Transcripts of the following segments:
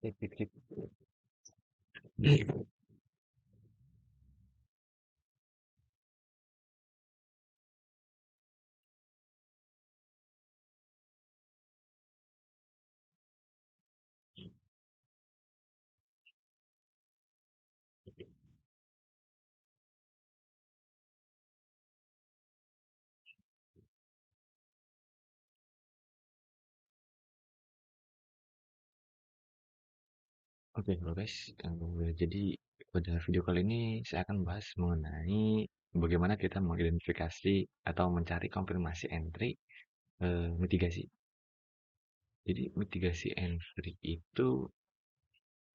Cek, cek, cek. Oke, halo guys. Jadi pada video kali ini saya akan bahas mengenai bagaimana kita mengidentifikasi atau mencari konfirmasi entry mitigasi. Jadi mitigasi entry itu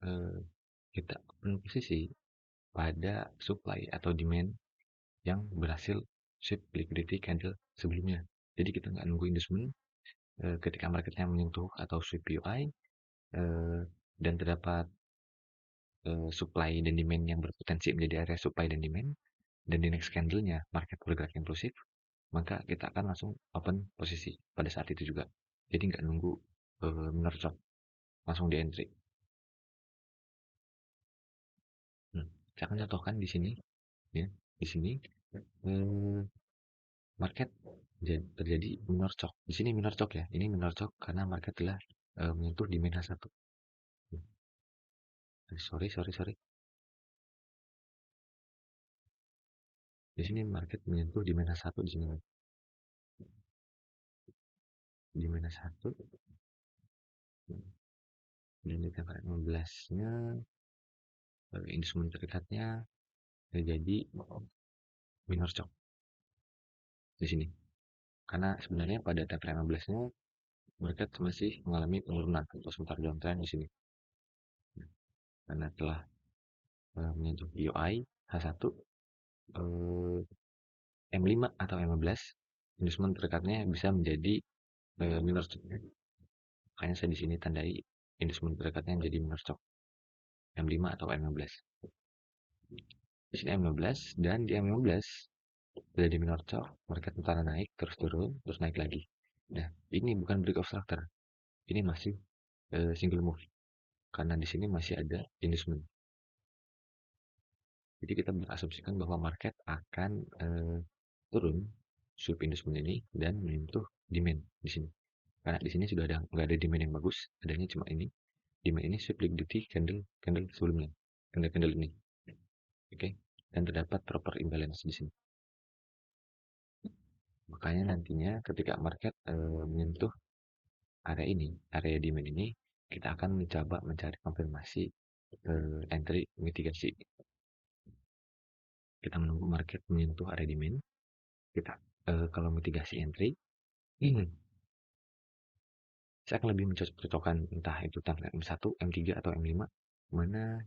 eh, kita open posisi pada supply atau demand yang berhasil sweep liquidity candle sebelumnya. Jadi kita nggak nunggu inducement ketika marketnya menyentuh atau sweep UI dan terdapat supply dan demand yang berpotensi menjadi area supply dan demand, dan di next candle-nya market bergerak impulsif, maka kita akan langsung open posisi pada saat itu juga. Jadi nggak nunggu menerjok, langsung di entry. Saya akan contohkan di sini, ya, di sini eh, market terjadi minor chok. Di sini minor chok ya, ini minor chok karena market telah menyentuh di minus 1. Sorry, sorry, sorry. Di sini market menyentuh di minus 1 di sini. Di minus 1. Dan di tanggal 15-nya instrumen terdekatnya terjadi minor shock di sini. Karena sebenarnya pada tanggal 15-nya market masih mengalami penurunan atau sebentar downtrend di sini. Karena telah menyentuh UI H1 M5 atau M15, instrumen terdekatnya bisa menjadi minor shock. Makanya saya di sini tandai instrumen terdekatnya menjadi minor shock M5 atau M15. Di sini M15 dan di M15 terjadi minor shock, market antara naik terus turun terus naik lagi. Nah, ini bukan break of structure. Ini masih single move karena di sini masih ada inducement. Jadi kita berasumsikan bahwa market akan turun sweep inducement ini dan menyentuh demand di sini. Karena di sini sudah ada nggak ada demand yang bagus, adanya cuma ini. Demand ini sweep liquidity candle sebelumnya, candle ini. Oke, dan terdapat proper imbalance di sini. Makanya nantinya ketika market menyentuh area ini, area demand ini, kita akan mencoba mencari konfirmasi entry mitigasi. Kita menunggu market menyentuh area demand. Kita kalau mitigasi entry, saya akan lebih mencocokkan entah itu target M1, M3 atau M5, mana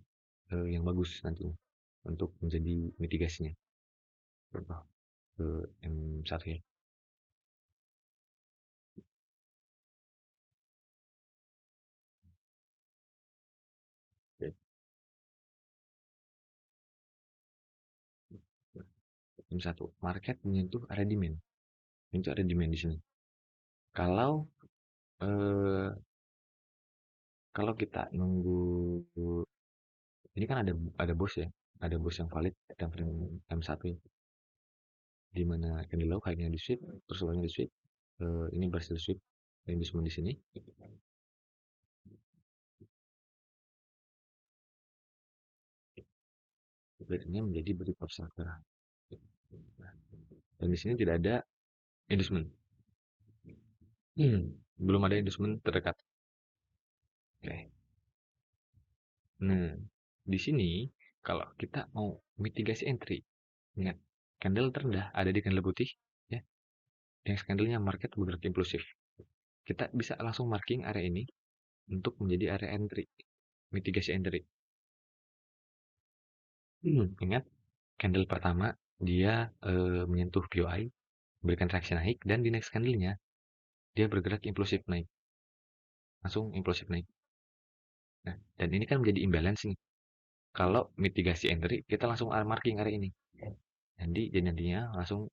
yang bagus nanti untuk menjadi mitigasinya. Contoh M1 ya. M1, market menyentuh area demand. Menyentuh area demand di sini. Kalau eh, kalau kita nunggu, ini kan ada bos ya, ada bos yang valid dan frame M1 ya, di mana candle low kayaknya di sweep, terus bawahnya di sweep, ini berhasil sweep yang semua di sini. Ini menjadi break of structure. Dan di sini tidak ada inducement. Belum ada inducement terdekat. Oke. Nah, di sini kalau kita mau mitigasi entry, ingat candle terendah ada di candle putih, ya. Yang candlenya market bergerak impulsif. Kita bisa langsung marking area ini untuk menjadi area entry, mitigasi entry. Ingat, candle pertama dia menyentuh POI, berikan reaksi naik, dan di next candle-nya dia bergerak impulsif naik, langsung impulsif naik. Nah, dan ini kan menjadi imbalance nih. Kalau mitigasi entry, kita langsung marking area ini. Jadi nantinya langsung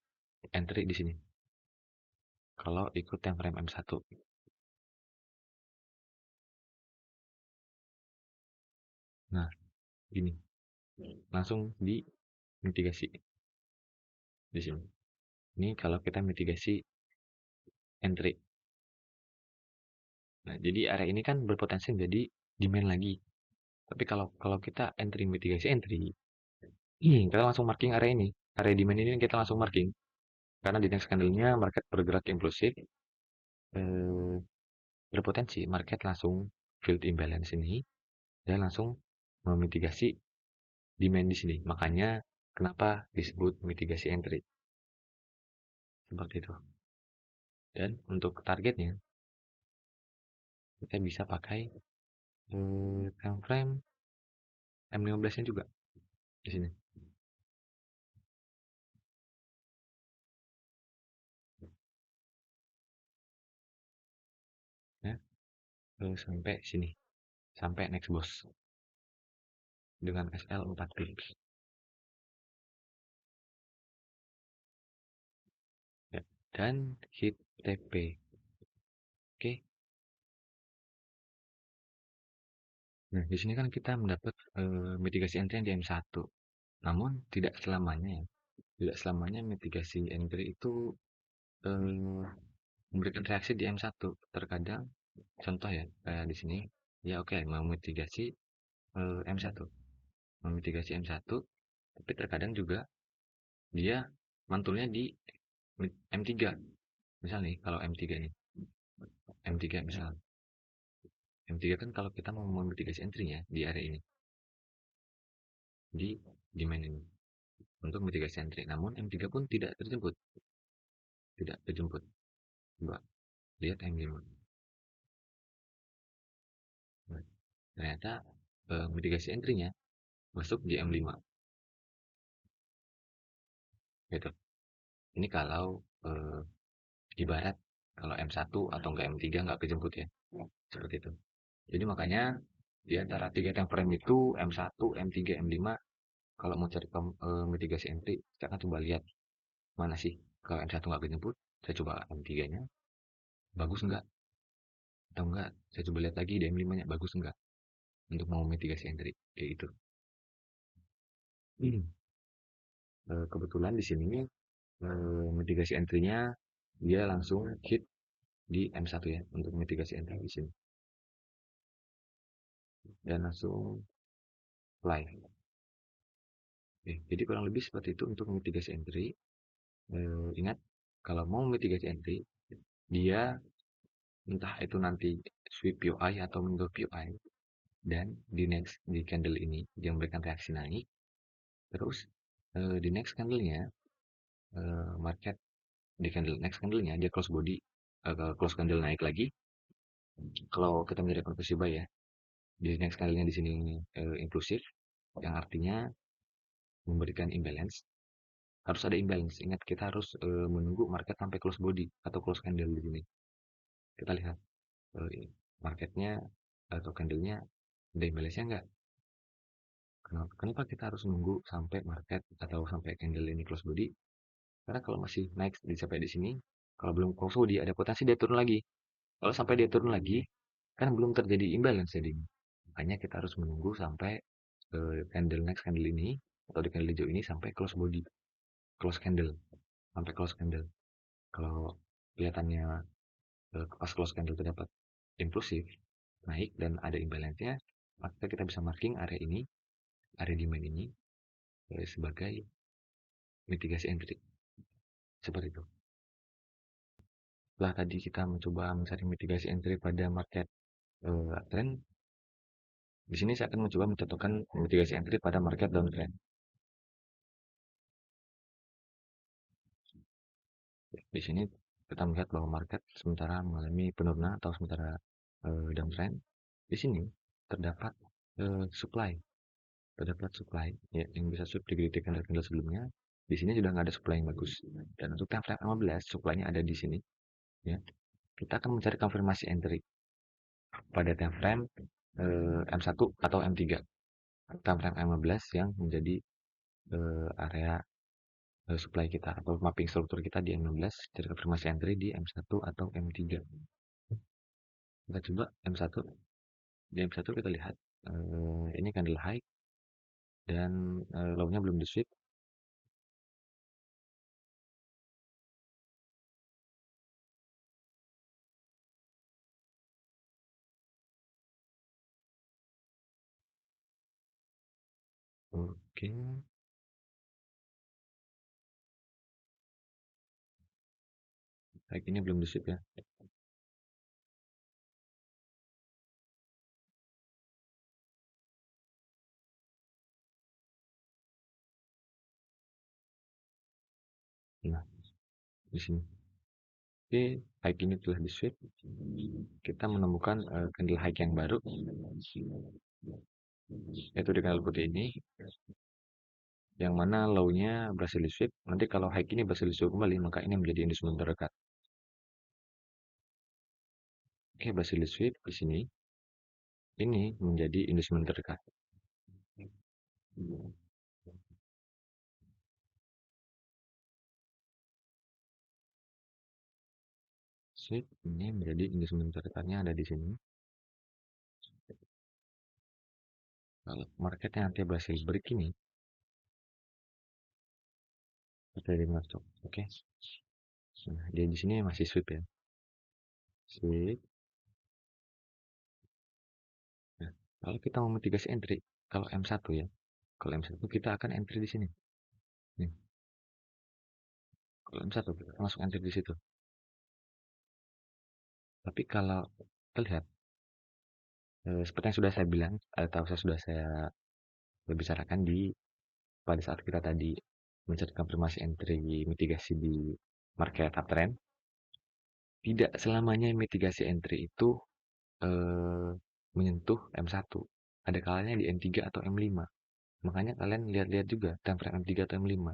entry di sini. Kalau ikut time frame M1. Nah, gini, langsung di mitigasi di sini. Ini kalau kita mitigasi entry. Nah, jadi area ini kan berpotensi menjadi demand lagi. Tapi kalau kalau kita entry mitigasi entry, kita langsung marking area ini. Area demand ini kita langsung marking. Karena di next candle-nya market bergerak impulsif, eh, berpotensi market langsung field imbalance ini dan langsung memitigasi demand di sini. Makanya kenapa disebut mitigasi entry. Seperti itu. Dan untuk targetnya, kita bisa pakai time frame M15-nya juga di sini. Ya, sampai sini. Sampai next boss. Dengan SL 4 pips. Ya. Dan hit TP. Oke. Nah, di sini kan kita mendapat mitigasi entry yang di M1. Namun tidak selamanya ya. Tidak selamanya mitigasi entry itu eh, memberikan reaksi di M1. Terkadang contoh ya, kayak di sini, ya oke, mau mitigasi M1. Memitigasi M1, tapi terkadang juga dia mantulnya di M3. Misal nih, kalau M3 nih, M3 misal. M3 kan kalau kita mau memitigasi entry-nya di area ini, di demand ini, untuk mitigasi entry. Namun M3 pun tidak terjemput. Tidak terjemput. Coba lihat M5. Nah, ternyata mitigasi entry-nya masuk di M5. Gitu. Ini kalau ibarat kalau M1 atau enggak M3 nggak kejemput ya. Seperti itu. Jadi makanya di antara tiga time frame itu M1, M3, M5 kalau mau cari mitigasi entry, kita akan coba lihat mana sih. Kalau M1 nggak kejemput, saya coba M3-nya, bagus nggak? Atau enggak, saya coba lihat lagi di M5-nya, bagus nggak? Untuk mau mitigasi entry, kayak gitu. Hmm. Kebetulan di sini mitigasi entry-nya dia langsung hit di M1 ya, untuk mitigasi entry di sini. Dan langsung fly. Oke, jadi kurang lebih seperti itu untuk mitigasi entry. Ingat, kalau mau mitigasi entry, dia entah itu nanti sweep POI atau window POI, dan di candle ini dia memberikan reaksi naik, terus di next candle-nya market di candle next candle-nya dia close body, close candle naik lagi. Kalau kita mencari konversi buy ya, di next candle-nya di sini inklusif, yang artinya memberikan imbalance. Harus ada imbalance. Ingat, kita harus menunggu market sampai close body atau close candle di sini. Kita lihat marketnya atau candlenya ada imbalance-nya nggak. Kenapa kita harus nunggu sampai market atau sampai candle ini close body? Karena kalau masih naik sampai di sini, kalau belum close body ada potensi dia turun lagi. Kalau sampai dia turun lagi, kan belum terjadi imbalance jadi. Makanya kita harus menunggu sampai candle next candle ini atau di candle hijau ini sampai close body, close candle, sampai close candle. Kalau kelihatannya pas close candle terdapat impulsif naik dan ada imbalance-nya, maka kita bisa marking area ini, area demand ini sebagai mitigasi entry. Seperti itu. Setelah tadi kita mencoba mencari mitigasi entry pada market trend, di sini saya akan mencoba mencontohkan mitigasi entry pada market downtrend. Di sini kita melihat bahwa market sementara mengalami penurunan atau sementara downtrend. Di sini terdapat supply, ya, yang bisa sweep di candle sebelumnya. Di sini sudah nggak ada supply yang bagus. Dan untuk time frame 15, supply-nya ada di sini. Ya, kita akan mencari konfirmasi entry pada time frame M1 atau M3. Time frame M15 yang menjadi area supply kita atau mapping struktur kita di M16, cari konfirmasi entry di M1 atau M3. Kita coba M1. Di M1 kita lihat Ini candle high dan low-nya belum di sweep. Oke, high ini belum di sweep ya. Nah, di sini. Oke, high ini telah di sweep. Kita menemukan candle high yang baru, yaitu di candle putih ini, yang mana low-nya berhasil di sweep. Nanti kalau high ini berhasil di sweep kembali, maka ini menjadi instrumen terdekat. Oke, berhasil di sweep di sini. Ini menjadi instrumen terdekat. Sweep ini menjadi instrumen terdekatnya ada di sini. Kalau marketnya nanti berhasil break ini, terjadi masuk. Oke, nah, dia di sini masih sweep ya. Sweep. Nah, kalau kita mau mitigasi entry, kalau M1 ya, kalau M1 kita akan entry di sini. Nih, kalau M1 kita langsung entry di situ. Tapi kalau kita lihat, seperti yang sudah saya bilang, atau sudah saya bicarakan pada saat kita tadi mencari konfirmasi entry mitigasi di market uptrend, tidak selamanya mitigasi entry itu eh, menyentuh M1. Ada kalanya di M3 atau M5. Makanya kalian lihat-lihat juga time frame M3 atau M5.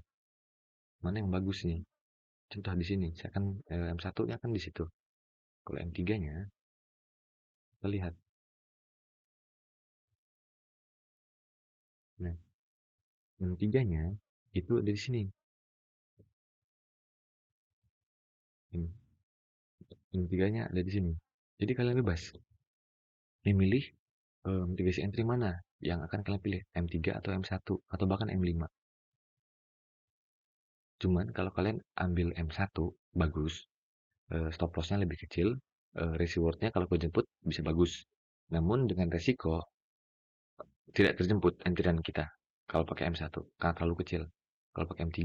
Mana yang bagus nih? Contoh di sini, saya kan M1-nya kan di situ. Kalau M3-nya, kita lihat. Nah, M3-nya itu ada di sini. Ini, M3-nya ada di sini. Jadi kalian bebas memilih mitigasi entry mana yang akan kalian pilih, M3 atau M1 atau bahkan M5. Cuman kalau kalian ambil M1 bagus, stop loss-nya lebih kecil, risk reward-nya kalau kejemput bisa bagus. Namun dengan resiko tidak terjemput antrian kita kalau pakai M1 karena terlalu kecil. Kalau pakai M3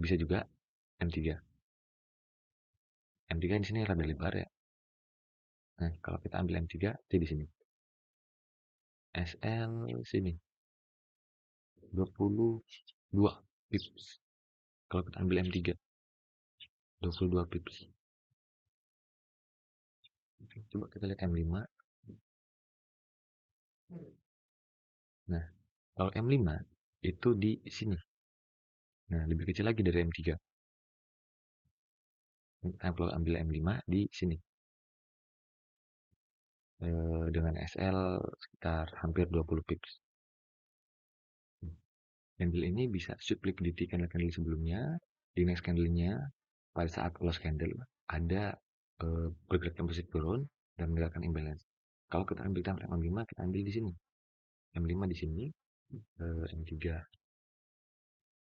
bisa juga M3. M3 di sini rada lebar ya. Nah, kalau kita ambil M3 di sini. SL sini 22 pips. Kalau kita ambil M3 22 pips. Coba kita lihat M5. Nah, kalau M5 itu di sini. Nah, lebih kecil lagi dari M3. Kalau ambil M5 di sini. Dengan SL sekitar hampir 20 pips. Candle ini bisa sweep liquidity candle-candle sebelumnya. Di next candle-nya, pada saat close candle, ada pergerakan positif turun dan menggerakkan imbalance. Kalau kita ambil time frame M5, kita ambil di sini. M5 di sini, M3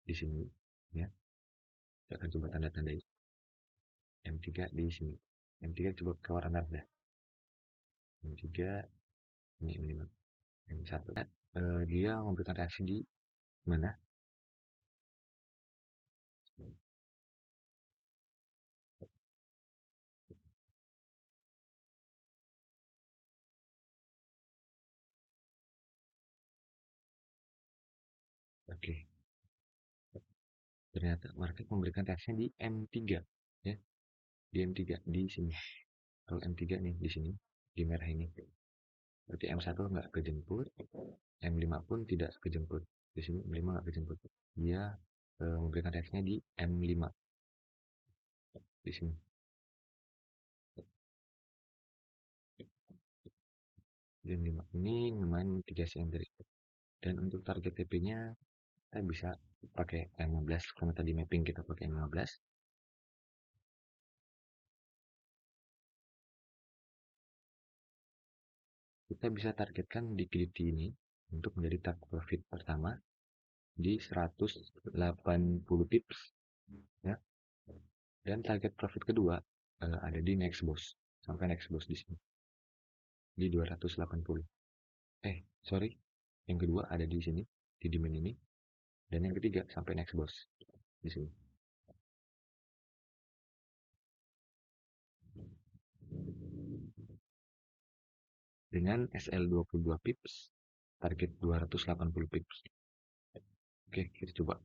di sini. Ya, saya akan coba tanda-tandai. M3 di sini. M3 coba keluar anda. M3, ini M5. M1. Dia memberikan reaksi di mana? Oke, ternyata market memberikan reaksinya di M3. Ya, di M3 di sini. Kalau M3 nih di sini, di merah ini. Berarti M1 nggak kejemput, M5 pun tidak kejemput. Di sini M5 nggak kejemput. Dia memberikan reaksinya di M5 di sini. Di M5 ini lumayan mitigasi entry. Dan untuk target TP-nya kita bisa pakai M15 karena tadi mapping kita pakai M15. kita bisa targetkan liquidity ini untuk menjadi target profit pertama di 180 pips ya. Dan target profit kedua ada di next boss, sampai next boss di sini di 280. Sorry, yang kedua ada di sini di demand ini, dan yang ketiga sampai next boss di sini dengan SL 22 pips, target 280 pips. Oke, kita coba.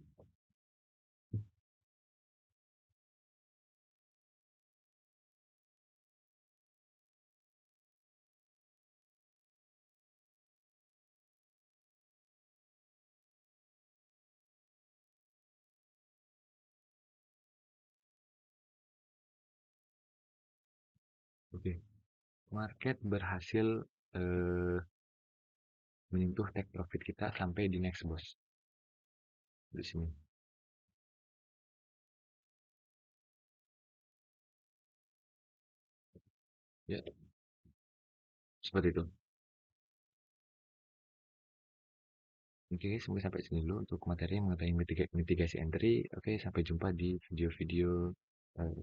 Oke, market berhasil eh, menyentuh take profit kita sampai di next boss di sini ya, seperti itu. Oke, semoga sampai sini dulu untuk materi mengenai mitigasi entry. Oke, sampai jumpa di video-video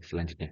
selanjutnya.